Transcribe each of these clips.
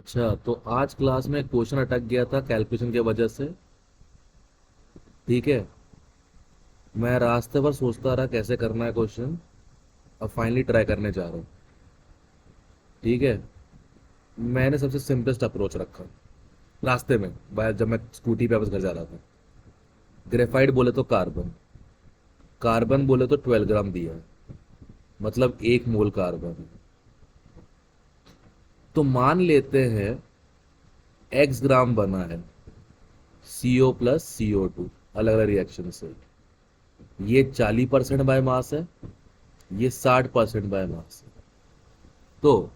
अच्छा, तो आज क्लास में क्वेश्चन अटक गया था कैलकुलेशन के वजह से। ठीक है। मैं रास्ते पर सोचता रहा कैसे करना है क्वेश्चन। अब फाइनली ट्राई करने जा रहा हूँ। ठीक है। मैंने सबसे सिंपलेस्ट अप्रोच रखा रास्ते में, जब मैं स्कूटी पे वापस घर जा रहा था। ग्रेफाइट बोले तो कार्बन, कार्बन बोले तो 12 ग्राम दिया है, मतलब 1 मोल कार्बन है। तो मान लेते हैं एक्स ग्राम बना है CO प्लस CO2 अलग अलग रिएक्शन से। ये 40% बाय मास है, ये 60% बाय मास है। तो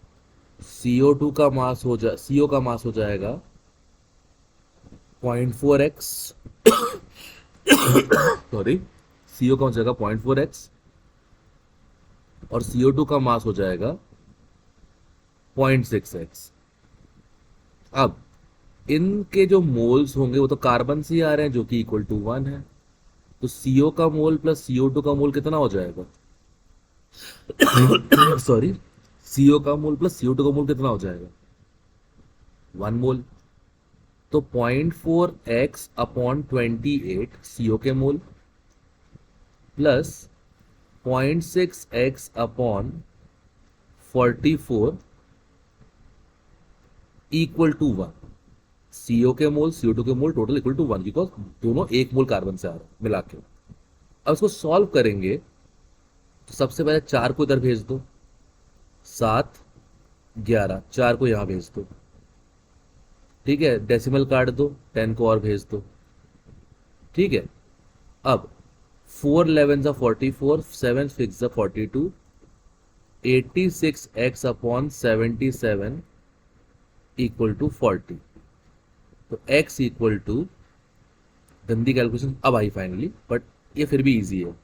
CO2 का मास हो जा CO का मास हो जाएगा 0.4x। सॉरी, CO का हो जाएगा 0.4x और CO2 का मास हो जाएगा 0.6x। अब इनके जो मोल्स होंगे वो तो कार्बन से ही आ रहे हैं, जो कि इक्वल टू 1 है। तो CO का मोल प्लस CO2 का मोल कितना हो जाएगा? सॉरी, CO का मोल प्लस CO2 का मोल कितना हो जाएगा? 1 मोल। तो 0.4x अपॉन 28 CO के mole plus 0.6x upon 44 equal to 1। CO के मोल CO2 के mole total equal to 1, because दोनों 1 मोल कार्बन से आ रहे हैं मिला के। अब इसको सॉल्व करेंगे तो सबसे पहले 4 को इधर भेज दो, 7, 11, 4 को यहां भेज दो। ठीक है, डेसिमल काट दो, 10 को और भेज दो। ठीक है। अब 4 11 7 6 42, 86x अपॉन 77 इक्वल टू 40। तो x इक्वल टू, गंदी कैलकुलेशन अब आई फाइनली, बट ये फिर भी इजी है।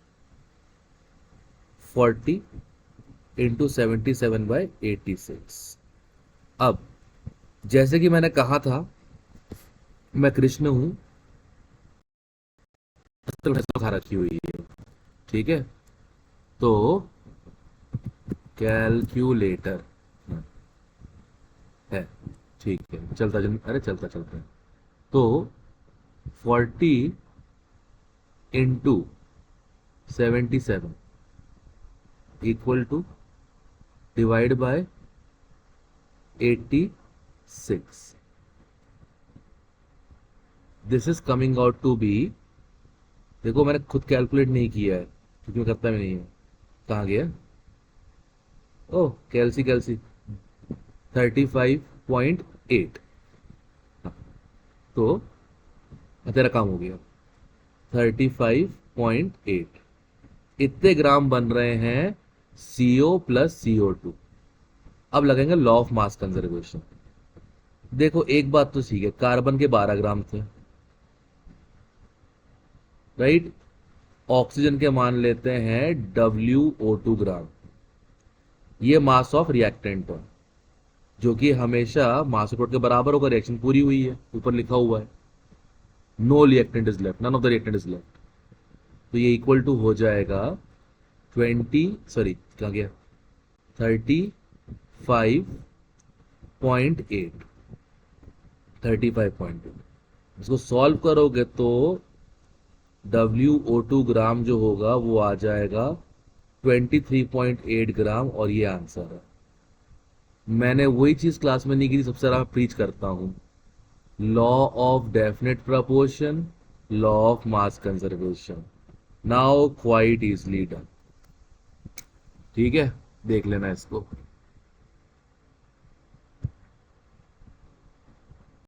40 इंटू 77/86। अब जैसे कि मैंने कहा था, मैं कृष्ण हूं, तो खा रखी हुई है। ठीक है। तो कैलकुलेटर है। ठीक है, अरे चलता चलता है। तो 40 into 77 equal to divide by 86। This is coming out to be, देखो मैंने खुद कैलकुलेट नहीं किया है क्योंकि मैं करता भी नहीं है। कहाँ गया? ओह, कैलसी कैलसी, 35.8। तो तेरा काम हो गया। 35.8 इतने ग्राम बन रहे हैं CO प्लस CO2। अब लगेंगे लॉ ऑफ मास कंजर्वेशन। देखो एक बात तो ठीक है, कार्बन के 12 ग्राम थे, राइट। ऑक्सीजन के मान लेते हैं WO2 ग्राम। ये मास ऑफ रिएक्टेंट है, जो कि हमेशा मास रिपोर्ट के बराबर होगा। रिएक्शन पूरी हुई है, ऊपर लिखा हुआ है no reactant is left, none of the reactant is left. तो ये इक्वल टू हो जाएगा 35.8। 35.8 इसको सॉल्व करोगे तो WO2 ग्राम जो होगा वो आ जाएगा 23.8 ग्राम, और ये आंसर है। मैंने वही चीज क्लास में नहीं की थी, सबसे ज्यादा प्रीच करता हूं, law of definite proportion, law of mass conservation. Now quite easily done. ठीक है, देख लेना इसको।